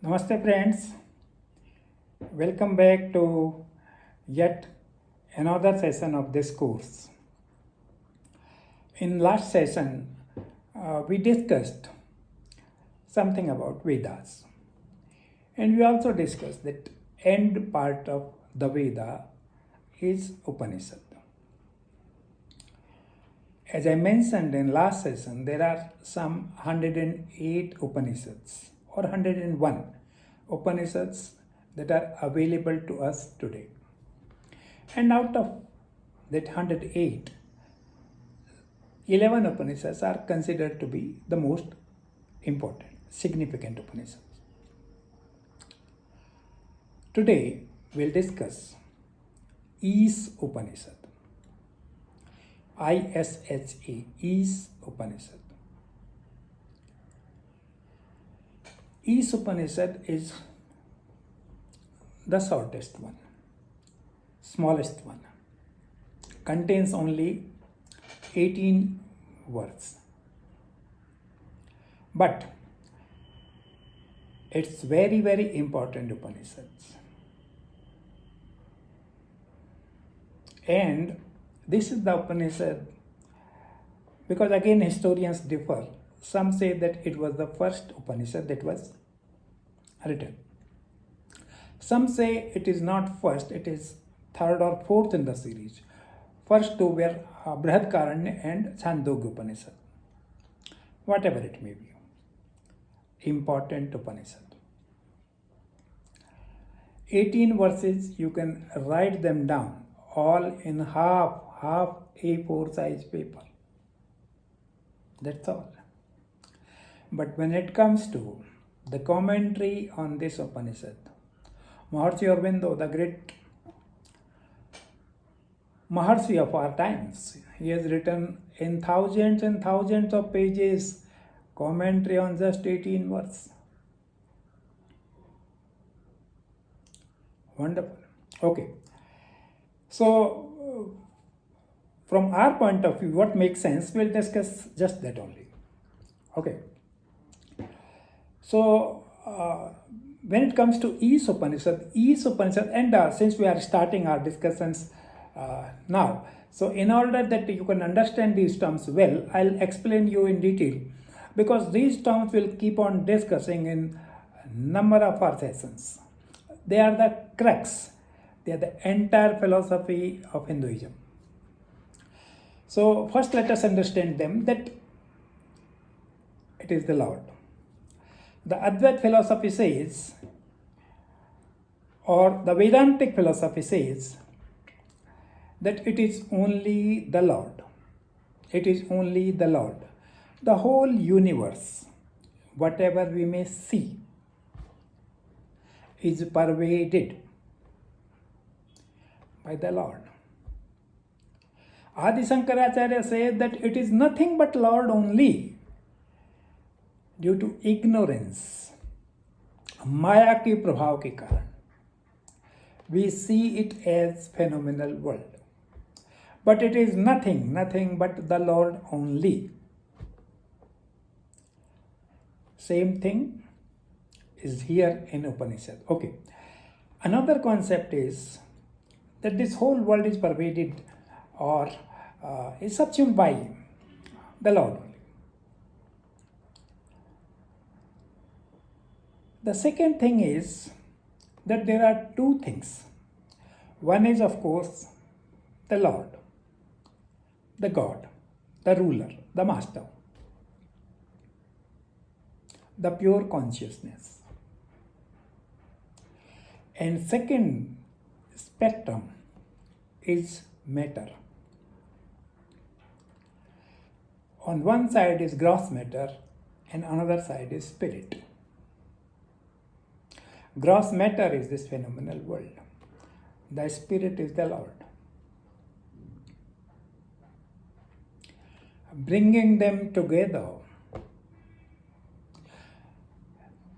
Namaste friends, welcome back to yet another session of this course. In last session, we discussed something about Vedas, and we also discussed that end part of the Veda is Upanishad. As I mentioned in last session, there are some 108 Upanishads or 101 Upanishads that are available to us today. And out of that 108, 11 Upanishads are considered to be the most important, significant Upanishads. Today, we'll discuss Isha Upanishad. ISHA, Isha Upanishad. Isha Upanishad is the shortest one, smallest one, contains only 18 words. But it's very, very important Upanishads. And this is the Upanishad, because again historians differ. Some say that it was the first Upanishad that was written. Some say it is not first, it is third or fourth in the series. First two were Brihadaranya and Chandogya Upanishad. Whatever it may be. Important Upanishad. 18 verses, you can write them down all in half A4 size paper. That's all. But when it comes to the commentary on this Upanishad, Maharishi Aurobindo, the great Maharshi of our times, he has written in thousands and thousands of pages commentary on just 18 words. Wonderful. Okay. So, from our point of view, what makes sense, we'll discuss just that only. Okay. So, when it comes to Isha Upanishad, and since we are starting our discussions now, so in order that you can understand these terms well, I'll explain you in detail, because these terms will keep on discussing in number of our sessions. They are the crux. They are the entire philosophy of Hinduism. So first let us understand them, that it is the Lord. The Advaita philosophy says, or the Vedantic philosophy says, that it is only the Lord. It is only the Lord. The whole universe, whatever we may see, is pervaded by the Lord. Adi Shankaracharya says that it is nothing but Lord only, due to ignorance, Maya के प्रभाव के कारण. We see it as phenomenal world. But it is nothing but the Lord only. Same thing is here in Upanishad. Okay. Another concept is that this whole world is pervaded or is subsumed by the Lord only. The second thing is that there are two things. One is, of course, the Lord, the God, the ruler, the master, the pure consciousness. And second spectrum is matter. On one side is gross matter and another side is spirit. Gross matter is this phenomenal world. The spirit is the Lord. Bringing them together,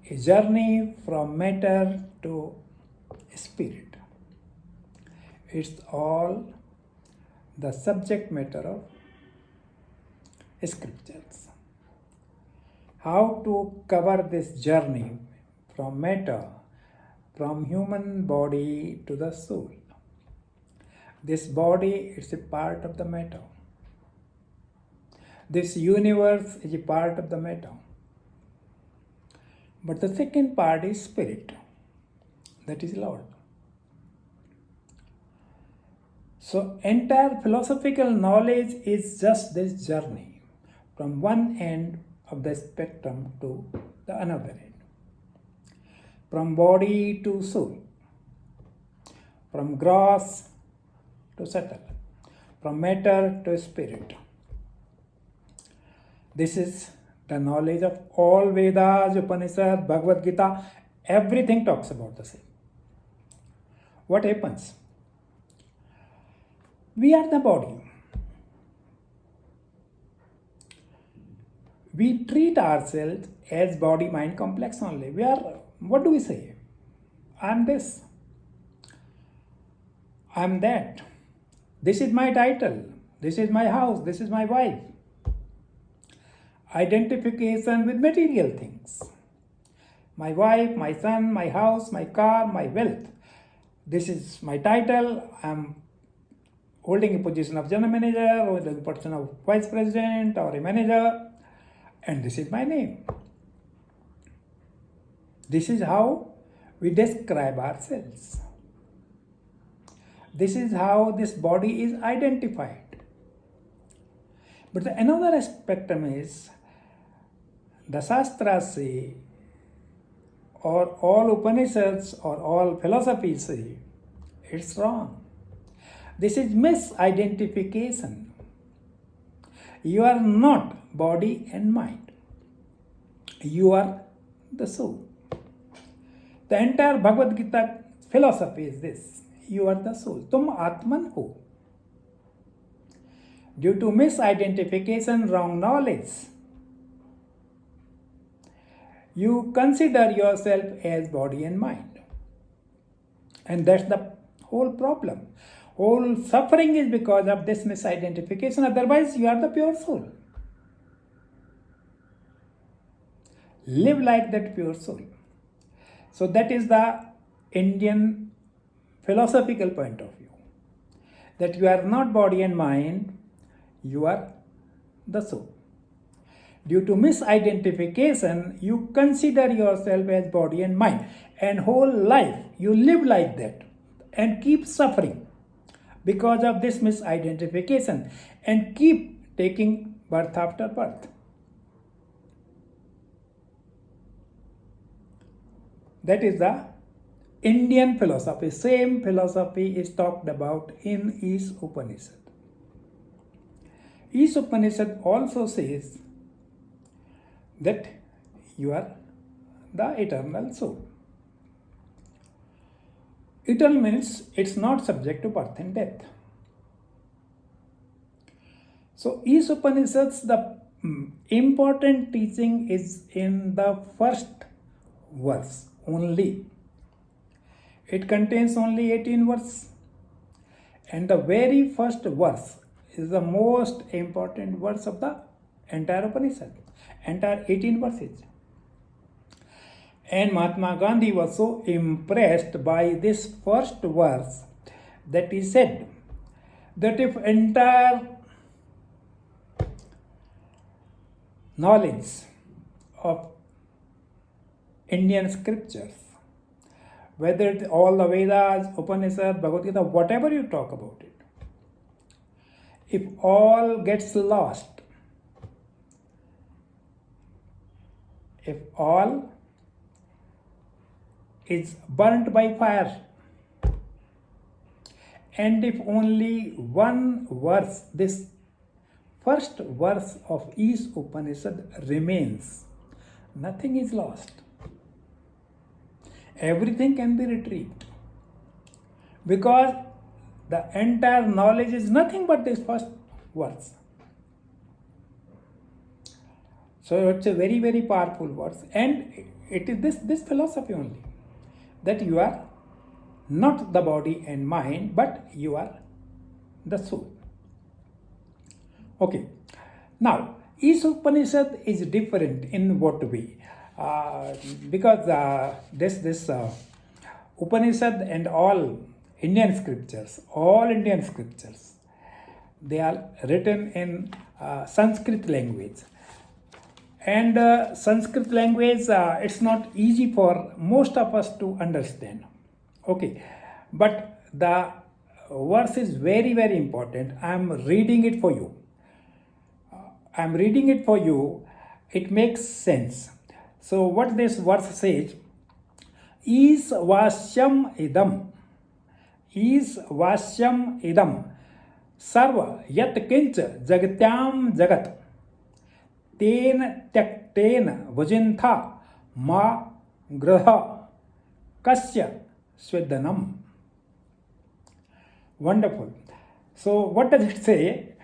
a journey from matter to spirit. It's all the subject matter of scriptures. How to cover this journey from matter, from human body to the soul. This body is a part of the matter. This universe is a part of the matter. But the second part is spirit, that is Lord. So entire philosophical knowledge is just this journey from one end of the spectrum to the another end. From body to soul, from gross to subtle, from matter to spirit. This is the knowledge of all Vedas, Upanishad, Bhagavad Gita, everything talks about the same. What happens? We are the body. We treat ourselves as body-mind complex only. We are, what do we say? I am this. I am that. This is my title. This is my house. This is my wife. Identification with material things. My wife, my son, my house, my car, my wealth. This is my title. I am holding a position of general manager or the position of vice president or a manager, and this is my name. This is how we describe ourselves. This is how this body is identified. But another spectrum is the Shastras say, or all Upanishads or all philosophies say, it's wrong. This is misidentification. You are not body and mind. You are the soul. The entire Bhagavad Gita philosophy is this. You are the soul. Tum Atman ho. Due to misidentification, wrong knowledge, you consider yourself as body and mind. And that's the whole problem. Whole suffering is because of this misidentification. Otherwise, you are the pure soul. Live like that pure soul. So that is the Indian philosophical point of view. That you are not body and mind, you are the soul. Due to misidentification, you consider yourself as body and mind. And whole life, you live like that and keep suffering because of this misidentification and keep taking birth after birth. That is the Indian philosophy. Same philosophy is talked about in Isha Upanishad. Isha Upanishad also says that you are the eternal soul. Eternal means it's not subject to birth and death. So Isha Upanishads, the important teaching is in the first verse only. It contains only 18 verses. And the very first verse is the most important verse of the entire Upanishad. Entire 18 verses. And Mahatma Gandhi was so impressed by this first verse that he said that if entire knowledge of Indian scriptures, whether it's all the Vedas, Upanishad, Bhagavad Gita, whatever you talk about it, if all gets lost, if all is burnt by fire, and if only one verse, this first verse of Isha Upanishad remains, nothing is lost. Everything can be retrieved. Because the entire knowledge is nothing but this first verse. So it's a very, very powerful verse. And it is this philosophy only. That you are not the body and mind, but you are the soul. Okay. Now, Isha Upanishad is different in what way? uh, because this Upanishad and all Indian scriptures, they are written in Sanskrit language. And Sanskrit language, it's not easy for most of us to understand. Okay, but the verse is very, very important. I'm reading it for you. It makes sense. So, what this verse says, is vasyam idam, sarva yat kincha jagatyam jagat, ten tyakten vajintha ma graha kasya swedanam. Wonderful. So, what does it say?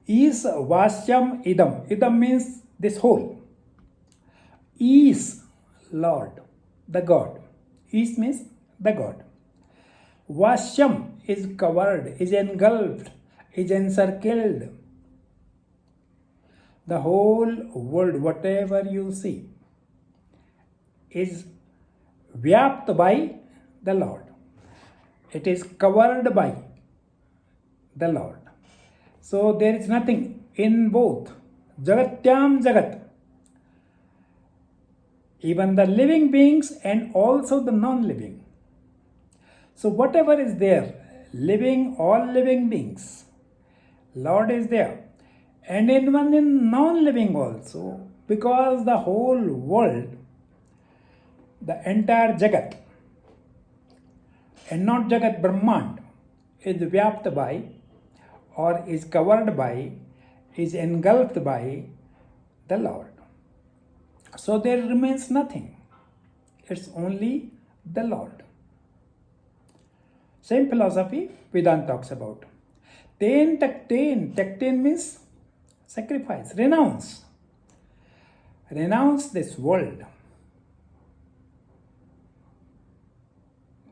Is vasyam idam. Idam means this whole. Is Lord, the God. Is means the God. Vasyam is covered, is engulfed, is encircled. The whole world, whatever you see, is vyapt by the Lord. It is covered by the Lord. So there is nothing in both. Jagatyam jagat. Even the living beings and also the non-living. So whatever is there, living, all living beings, Lord is there. And even in non-living also, because the whole world, the entire Jagat, and not Jagat Brahmand, is vyapt by, or is covered by, is engulfed by the Lord. So there remains nothing. It's only the Lord. Same philosophy Vedanta talks about. Ten takten. Takten means sacrifice, renounce. Renounce this world.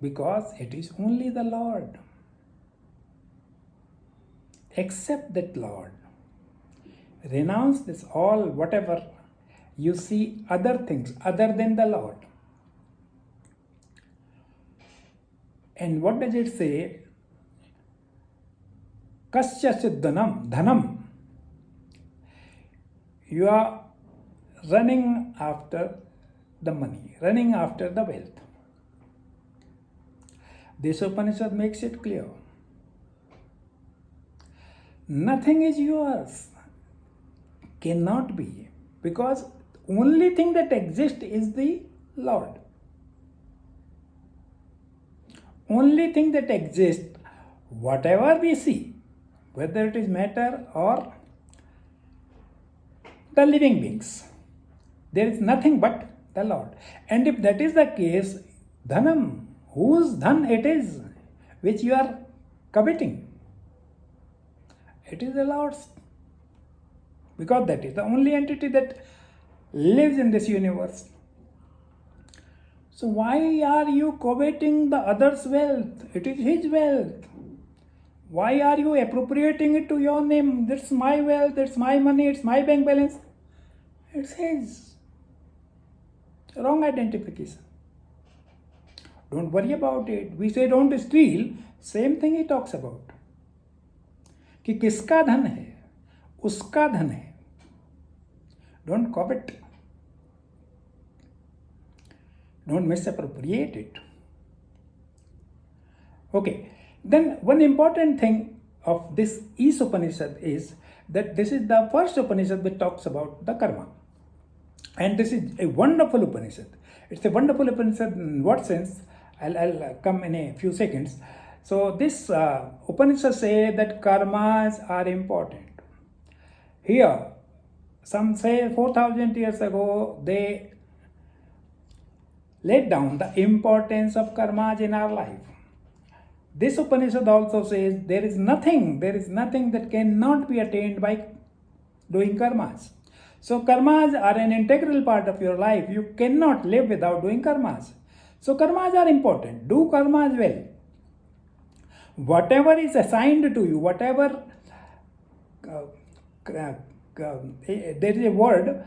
Because it is only the Lord. Accept that Lord. Renounce this all, whatever you see other things other than the Lord. And what does it say? Kasya siddhanam, dhanam. You are running after the money, running after the wealth. This Upanishad makes it clear. Nothing is yours. Cannot be. Because only thing that exists is the Lord. Only thing that exists, whatever we see, whether it is matter or the living beings, there is nothing but the Lord. And if that is the case, dhanam, whose dhan it is, which you are coveting, it is the Lord's. Because that is the only entity that lives in this universe. So why are you coveting the other's wealth? It is his wealth. Why are you appropriating it to your name? That's my wealth, it's my money, it's my bank balance. It's his. Wrong identification. Don't worry about it. We say don't steal. Same thing he talks about. कि किसका धन है, उसका धन है. Don't covet. Don't misappropriate it. Okay. Then one important thing of this Isha Upanishad is that this is the first Upanishad which talks about the karma. And this is a wonderful Upanishad. It's a wonderful Upanishad in what sense? I'll come in a few seconds. So this Upanishad say that karmas are important. Here, some say 4,000 years ago, they laid down the importance of karmas in our life. This Upanishad also says there is nothing that cannot be attained by doing karmas. So karmas are an integral part of your life. You cannot live without doing karmas. So karmas are important. Do karmas well. Whatever is assigned to you, whatever, there is a word,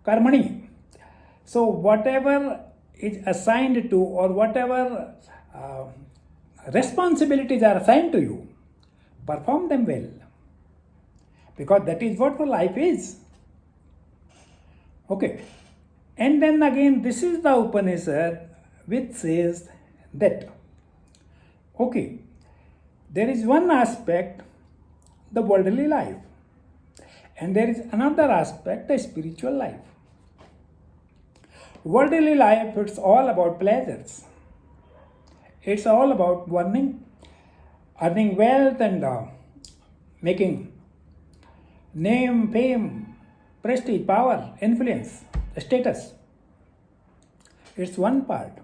karmani. So whatever is assigned to, or whatever responsibilities are assigned to you, perform them well. Because that is what life is. Okay. And then again, this is the Upanishad which says that, okay, there is one aspect, the worldly life, and there is another aspect, the spiritual life. Worldly life, it's all about pleasures. It's all about earning wealth and making name, fame, prestige, power, influence, status. It's one part.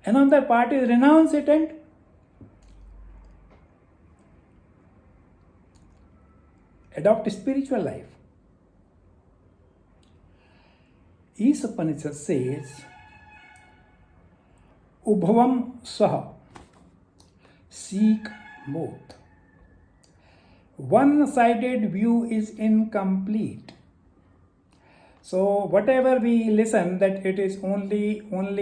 Another part is renounce it and adopt spiritual life. Isha Upanishad says, Ubhavam Saha, seek both. One-sided view is incomplete. So whatever we listen that it is only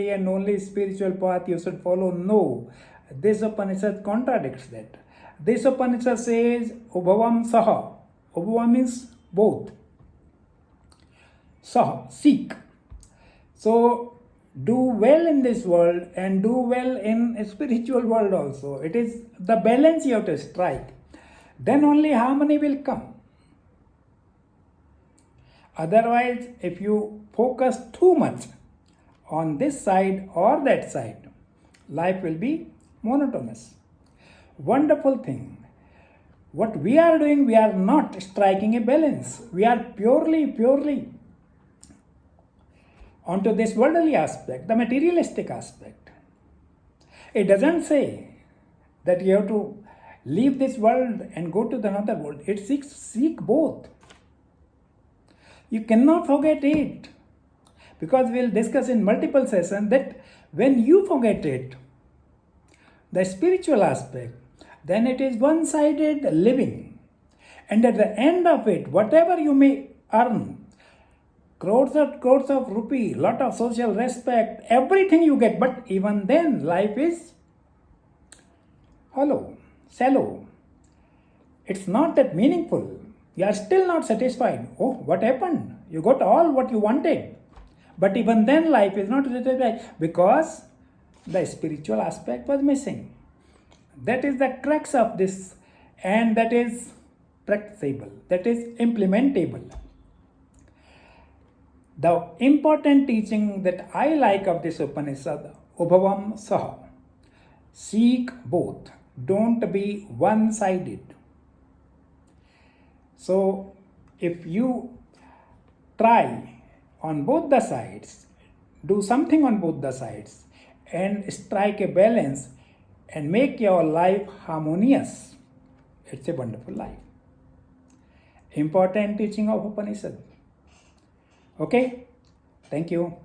and only spiritual path you should follow, no. This Upanishad contradicts that. This Upanishad says, Ubhavam Saha. Ubhavam means both. Saha, seek. So do well in this world and do well in a spiritual world also. It is the balance you have to strike. Then only harmony will come. Otherwise, if you focus too much on this side or that side, life will be monotonous. Wonderful thing. What we are doing, we are not striking a balance. We are purely onto this worldly aspect, the materialistic aspect. It doesn't say that you have to leave this world and go to the another world. It seek both. You cannot forget it, because we'll discuss in multiple sessions that when you forget it, the spiritual aspect, then it is one-sided living. And at the end of it, whatever you may earn, crores of rupee, lot of social respect, everything you get, but even then life is hollow, shallow. It's not that meaningful. You are still not satisfied. Oh, what happened? You got all what you wanted. But even then life is not satisfied because the spiritual aspect was missing. That is the crux of this, and that is practicable, that is implementable. The important teaching that I like of this Upanishad, Ubhavam Saha, seek both. Don't be one-sided. So, if you try on both the sides, do something on both the sides, and strike a balance and make your life harmonious, it's a wonderful life. Important teaching of Upanishad. Okay? Thank you.